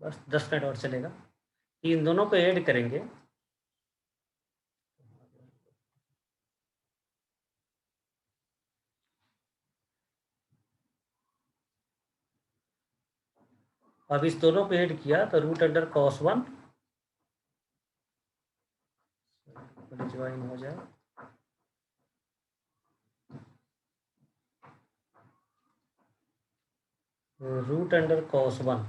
बस 10 मिनट और चलेगा। इन दोनों को ऐड करेंगे। अब इस दोनों को ऐड किया तो रूट अंडर cos 1 ज्वाइन हो जाए, root under cos 1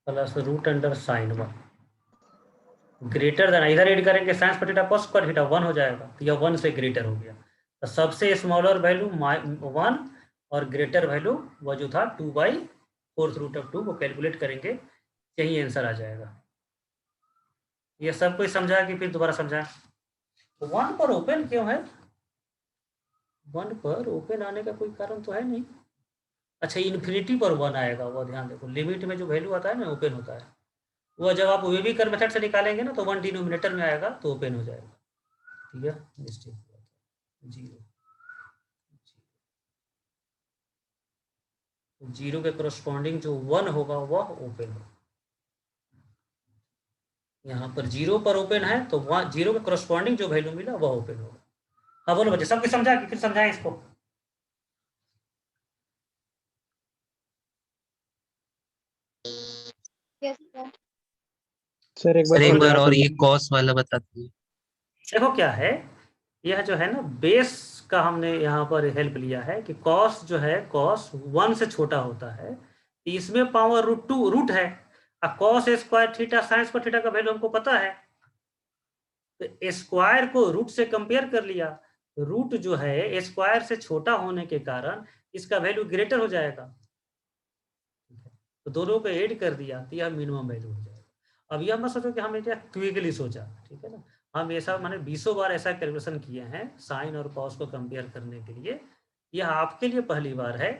plus root under sin 1 greater than, इधर ऐड करेंगे साइंस पर थीटा कॉस पर थीटा 1 हो जाएगा, तो यह 1 से ग्रेटर हो गया। तो सबसे स्मॉलर वैल्यू 1 और ग्रेटर वैल्यू वो जो था 2/4√2 वो कैलकुलेट करेंगे, यही आंसर आ जाएगा। ये सब कोई समझा कि फिर दोबारा समझा? 1 पर ओपन क्यों है? 1 पर ओपन आने का कोई कारण तो है नहीं। अच्छा, इन्फिनिटी पर 1 आएगा, वो ध्यान देखो, लिमिट में जो वैल्यू आता है ना ओपन होता है, वो जब आप वे भी कर मेथड से निकालेंगे ना तो 1 डिनोमिनेटर में आएगा तो ओपन हो जाएगा। ठीक है, मिस्टेक हुआ था, 0 0 के करस्पॉन्डिंग जो 1 होगा वह ओपन होगा। यहाँ पर 0 पर ओपन है तो 0 के करस्पॉन्डिंग जो वैल्यू मिला वह ओपन होगा। हाँ बोलो बच्चे, सब कुछ समझा कि फिर समझाएं इसको? Yes sir. सर एक सर बार एक बार समझा और ये दीजिए। कॉस वाला बता दीजिए। देखो क्या है, यह जो है ना बेस का हमने यहाँ पर हेल्प लिया है कि कॉस जो है कॉस 1 से छोटा होता है, इसमें पावर √2 रूट है, और cos square theta sine square theta का वैल्यू हमको पता है, तो स्क्वायर को रूट से कंपेयर कर लिया, रूट जो है स्क्वायर से छोटा होने के कारण इसका वैल्यू ग्रेटर हो जाएगा, तो दोनों को ऐड कर दिया तो यह मिनिमम वैल्यू हो जाएगा। अब यह मत सोचो कि हमने क्या क्विकली सोचा, ठीक है ना, हम ऐसा मैंने 20 बार ऐसा कैलकुलेशन किए हैं साइन और कॉस को कंपेयर करने के लिए, यह आपके लिए पहली बार है।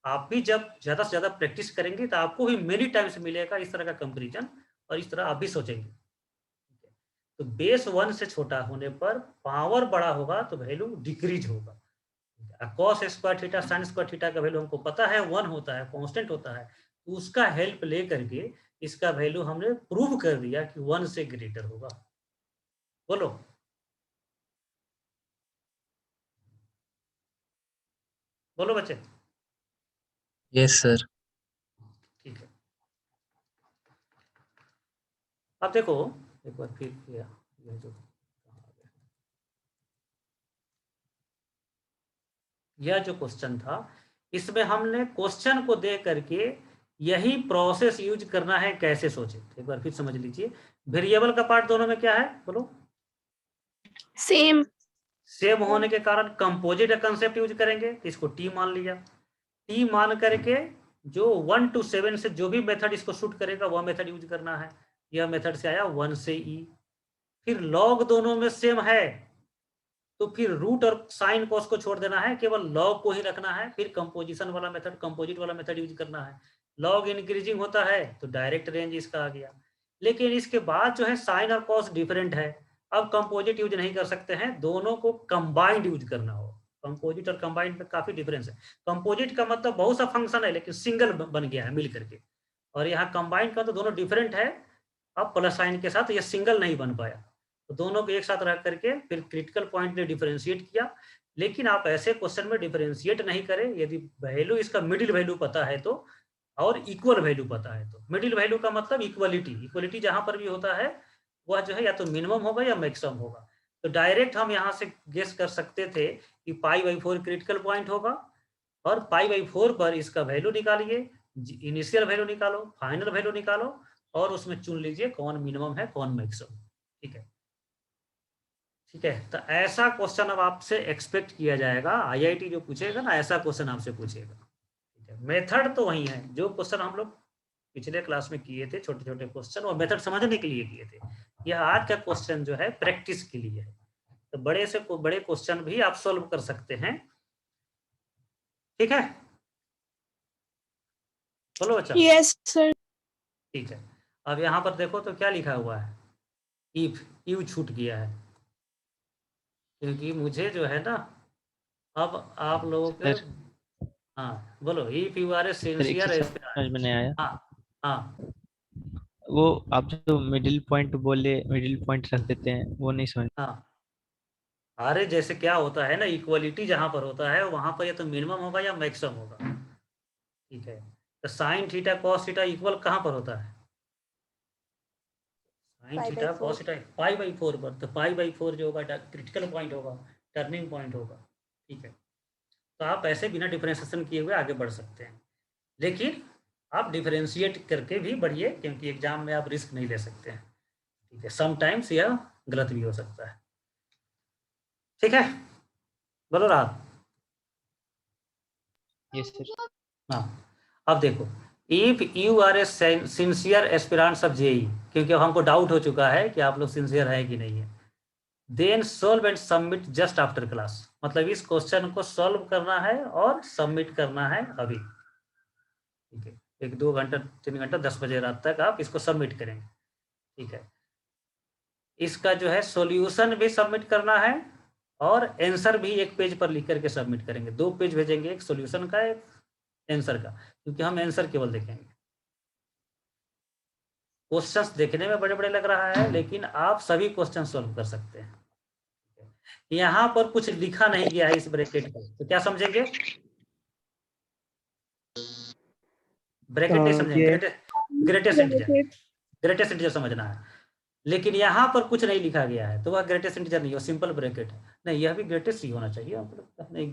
आप भी जब ज़्यादा से ज़्यादा प्रैक्टिस करेंगे तो आपको भी मेनी टाइम्स मिलेगा इस तरह का कंपेरिजन, और इस तरह आप भी सोचेंगे। तो बेस 1 से छोटा होने पर पावर बड़ा होगा तो वैल्यू डिक्रीज होगा। Cos square theta sine square theta का वैल्यू हमको पता है 1 होता है, कांस्टेंट होता है, तो उसका हेल्प ले करके इसका वैल्यू हमने प्रूव कर दिया कि 1 से ग्रेटर होगा। बोलो बोलो बच्चे। Yes sir. ठीक है, अब देखो एक बार फिर किया, ये जो यह जो क्वेश्चन था इसमें हमने क्वेश्चन को दे करके यही प्रोसेस यूज करना है, कैसे सोचे एक बार फिर समझ लीजिए। वेरिएबल का पार्ट दोनों में क्या है बोलो? सेम। सेम होने के कारण कंपोजिट कंसेप्ट यूज करेंगे, इसको टी मान लिया, टी मान करके जो 1 to 7 से जो भी मेथड इसको शूट करेगा वह मेथड यूज करना है। यह मेथड से आया 1 से ई, फिर लॉग दोनों में सेम है तो फिर रूट और साइन कॉस को छोड़ देना है, केवल लॉग को ही रखना है, फिर कंपोजिशन वाला मेथड कंपोजिट वाला मेथड यूज करना है। लॉग इंक्रीजिंग होता है तो डायरेक्ट रेंज इसका आ गया, लेकिन इसके बाद जो है साइन और कॉस डिफरेंट है, अब कंपोजिट यूज नहीं कर सकते हैं, दोनों को कंबाइंड यूज करना हो। कंपोजिट और कंबाइंड में काफी डिफरेंस है, कंपोजिट का मतलब बहुत सा फंक्शन है लेकिन सिंगल बन गया है मिल करके, और यहाँ कंबाइंड का तो दोनों डिफरेंट है, अब प्लस साइन के साथ ये सिंगल नहीं बन पाया, तो दोनों को एक साथ रख करके फिर क्रिटिकल पॉइंट ने डिफरेंशिएट किया। लेकिन आप ऐसे क्वेश्चन में डिफरेंशिएट नहीं करें यदि वैल्यू इसका मिडिल वैल्यू पता है तो, और इक्वल वैल्यू पता है तो। मिडिल वैल्यू का मतलब इक्वलिटी, इक्वलिटी जहां पर भी होता है वह जो है या तो मिनिमम होगा या मैक्सिमम होगा। तो डायरेक्ट हम यहाँ से गेस कर सकते थे कि π/4 क्रिटिकल पॉइंट होगा, और π/4 पर इसका वैल्यू निकालिए, इनिशियल वैल्यू निकालो, फाइनल वैल्यू निकालो, और उसमें चुन लीजिए कौन मिनिमम है कौन मैक्सिमम। ठीक है, ठीक है, तो ऐसा क्वेश्चन अब आपसे एक्सपेक्ट किया जाएगा, आईआईटी जो पूछेगा ना ऐसा क्वेश्चन आपसे पूछेगा। ठीक है, मेथड तो वही है जो क्वेश्चन हम लोग पिछले क्लास में किए थे, छोटे छोटे क्वेश्चन, और मेथड समझने के लिए किए थे। यह आज का क्वेश्चन जो है प्रैक्टिस के लिए है, तो बड़े से बड़े क्वेश्चन भी आप सोल्व कर सकते हैं। ठीक है, बोलो बच्चा। Yes sir. ठीक है, अब यहाँ पर देखो तो क्या लिखा हुआ है, इफ, यू छूट गया है, क्योंकि मुझे जो है ना अब आप लोगों के, सर हाँ बोलो, if you are a sir एक सिंसियर चीज समझ में नहीं आया। हाँ हाँ वो आप जो मिडिल पॉइंट बोले, मिडिल पॉइंट रख देते हैं, वो नहीं समझ। हाँ, अरे जैसे क्या होता है ना, इक्वलिटी जहां पर होता है वहां पर या तो मिनिमम होगा या मैक्सिमम होगा, ठीक है। तो sine theta cos theta equal कहाँ पर होता है, sine theta cos theta pi by 4 पर, तो पाई बाई 4 जो होगा क्रिटिकल पॉइंट होगा, टर्निंग पॉइंट होगा, ठीक है। तो आप ऐसे बिना डिफरेंशिएशन किए हुए आगे बढ़ सकते हैं, लेकिन आप डिफरेंशिएट करके भी बढ़िए, क्योंकि एग्जाम में आप रिस्क नहीं ले सकते हैं, ठीक है। समटाइम्स यह गलत भी हो सकता है, ठीक है। बोलो रात। Yes sir. हाँ, अब देखो, if you are a sincere aspirants of JEE, क्योंकि अब हमको डाउट हो चुका है कि आप लोग सिंसियर है कि नहीं है, then solve and submit just after class, मतलब इस क्वेश्चन को सॉल्व करना है और सबमिट करना है अभी, ठीक है। 1-2 घंटा 3 घंटा 10 बजे रात तक आप इसको सबमिट करेंगे, ठीक है। इसका जो है सॉल्यूशन भी सबमिट करना है और आंसर भी एक पेज पर लिख करके सबमिट करेंगे, 2 पेज भेजेंगे, एक सॉल्यूशन का एक आंसर का, क्योंकि हम आंसर केवल देखेंगे। क्वेश्चंस देखने में बड़े बड़े लग रहा है, लेकिन आप सभी क्वेश्चन सॉल्व कर सकते हैं। यहाँ पर कुछ लिखा नहीं गया है इस ब्रैकेट को, तो क्या समझेंगे, ब्रैकेट नहीं समझेंगे, ये ग्रेटेस्ट इंटीजर, ग्रेटेस्ट इंटीजर समझना है। लेकिन यहाँ पर कुछ नहीं लिखा गया है, तो वह ग्रेटेस्ट इंटीजर नहीं, वो सिंपल ब्रैकेट है। नहीं, यह भी ग्रेटेस्ट ही होना चाहिए, नहीं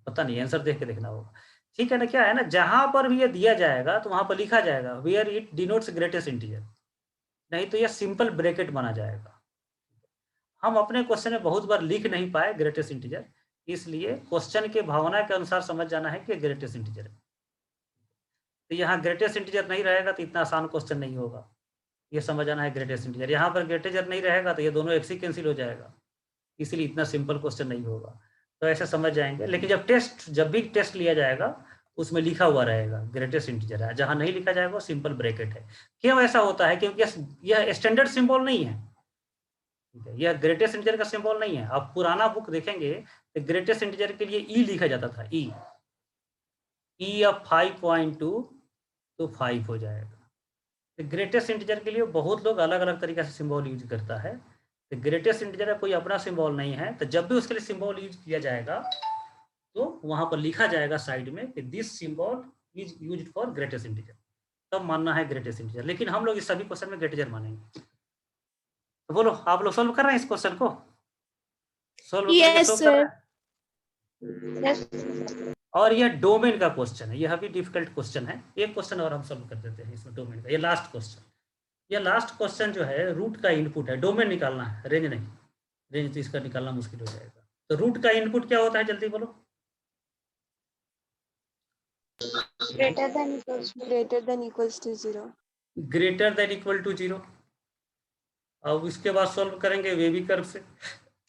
पता नहीं, आंसर देख के देखना होगा, ठीक है ना। क्या है ना, जहां पर भी ये दिया जाएगा तो वहां पर लिखा जाएगा where it denotes greatest integer, नहीं तो यह सिंपल ब्रैकेट माना जाएगा। हम अपने क्वेश्चन में बहुत बार लिख नहीं पाए ग्रेटेस्ट इंटीजर, इसलिए क्वेश्चन के भावना के अनुसार समझ जाना है कि ग्रेटेस्ट इंटीजर है। तो यहाँ ग्रेटेस्ट इंटीजर नहीं रहेगा तो इतना आसान क्वेश्चन नहीं होगा, ये समझ आना है ग्रेटेस्ट इंटीजर। यहाँ पर ग्रेटेस्ट नहीं रहेगा तो ये दोनों एक से कैंसिल हो जाएगा, इसलिए इतना सिंपल क्वेश्चन नहीं होगा। तो ऐसे समझ जाएंगे, लेकिन जब भी टेस्ट लिया जाएगा उसमें लिखा हुआ रहेगा ग्रेटेस्ट इंटीजर है, जहां नहीं लिखा जाएगा वो सिंपल ब्रैकेट है। क्यों ऐसा होता है, क्योंकि यह स्टैंडर्ड सिंबल नहीं है, ठीक है। यह ग्रेटेस्ट इंटीजर का सिंबल नहीं है। आप पुराना बुक देखेंगे तो ग्रेटेस्ट इंटीजर के लिए ई लिखा जाता था, ई ऑफ 5.2 तो 5 हो जाएगा। तो ग्रेटेस्ट इंटीजर के लिए बहुत लोग अलग अलग तरीके से सिंबल यूज करता है, तो ग्रेटेस्ट इंटीजर का कोई अपना सिंबल नहीं है। तो जब भी उसके लिए सिंबल यूज किया जाएगा तो वहां पर लिखा जाएगा साइड में कि this symbol is used for greatest integer, तब मानना है ग्रेटेस्ट इंटीजर। लेकिन हम लोग इस सभी क्वेश्चन में ग्रेटेस्ट मानेंगे। तो बोलो, आप लोग सोल्व कर रहे हैं इस क्वेश्चन को, सोल्व करके यस शो कर रहे सर। हैं। यस और यह डोमेन का क्वेश्चन है, यह भी डिफिकल्ट क्वेश्चन है। एक क्वेश्चन और हम सोल्व कर देते हैं इसमें डोमेन का, ये लास्ट क्वेश्चन। ये लास्ट क्वेश्चन जो है रूट का इनपुट है, डोमेन निकालना है, रेंज नहीं, रेंज तो इसका निकालना मुश्किल हो जाएगा। तो रूट का इनपुट क्या होता है, जल्दी बोलो। greater than equals to 0. Greater than equal to 0। अब इसके बाद सॉल्व करेंगे वेवी कर्व से,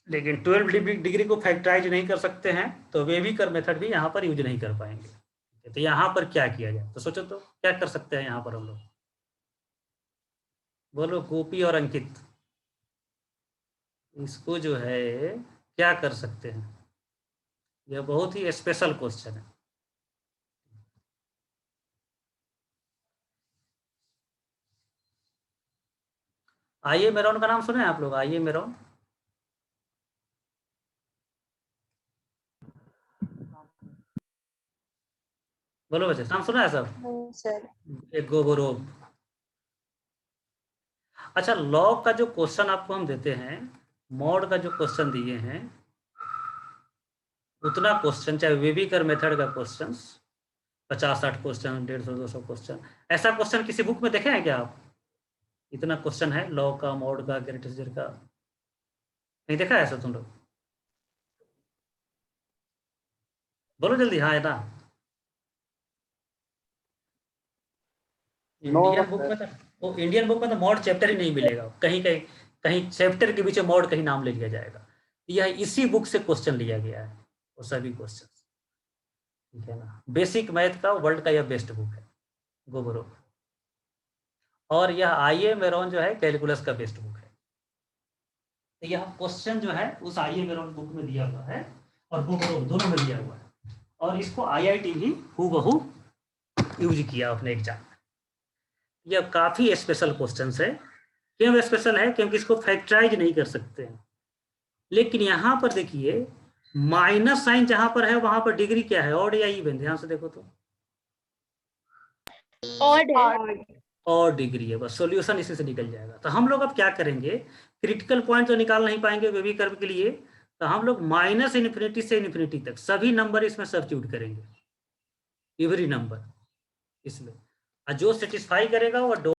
लेकिन 12 डिग्री को फैक्टराइज नहीं कर सकते हैं, तो वेवी कर्व मेथड भी यहाँ पर यूज नहीं कर पाएंगे। तो यहाँ पर क्या किया जाए, तो सोचो तो क्या कर सकते हैं यहाँ पर हम लोग, बोलो गोपी और अंकित, इसको जो है क्या कर सकते हैं, यह बहुत ही स्पेशल क्वेश्चन है। आइए मेरॉन का नाम सुने हैं आप लोग, आइए मेरॉन, बोलो बच्चे, नाम सुना है सब, सर एक गोबोरोव। अच्छा, लॉग का जो क्वेश्चन आपको हम देते हैं, मॉड का जो क्वेश्चन दिए हैं, उतना क्वेश्चन चाहे वेविकर मेथड का क्वेश्चन 50-60 क्वेश्चन, 150-200 क्वेश्चन, ऐसा क्वेश्चन किसी बुक में देखे हैं क्या आप, इतना क्वेश्चन है लॉग का, मॉड का, ग्रेटेस्ट का, नहीं देखा है ऐसा तुम लोग, बोलो जल्दी, हाँ है ना। इंडियन बुक में तो, वो इंडियन बुक में तो मॉड चैप्टर ही नहीं मिलेगा, कहीं कहीं कहीं चैप्टर के बीच में मॉड कहीं नाम ले लिया जाएगा। यह इसी बुक से क्वेश्चन लिया गया है, वो सभी क्वेश्चन, ठीक है ना। बेसिक मैथ का वर्ल्ड का यह बेस्ट बुक है गोबरो, और यह आईए मेरॉन जो है कैलकुलस का बेस्ट बुक है। तो यह क्वेश्चन जो है उस आईए मेरॉन बुक में दिया हुआ है और गोबरो दोनों में दिया हुआ है, और इसको आईआईटी भी हूबहू यूज किया अपने एग्जाम में। यह काफी स्पेशल क्वेश्चन है। क्यों स्पेशल है? क्योंकि इसको फैक्टराइज नहीं कर सकते हैं। लेकिन यहाँ पर देखिए माइनस साइन जहां पर है वहां पर डिग्री क्या है, ऑड या इवन? ध्यान से देखो तो और डिग्री है, बस सॉल्यूशन इसी से निकल जाएगा। तो हम लोग अब क्या करेंगे, क्रिटिकल पॉइंट तो निकाल नहीं पाएंगे वेवी कर्व के लिए, तो हम लोग माइनस इन्फिनिटी से इन्फिनिटी तक सभी नंबर इसमें सब्स्टिट्यूट करेंगे, एवरी नंबर इसमें, और जो सेटिस्फाई करेगा वो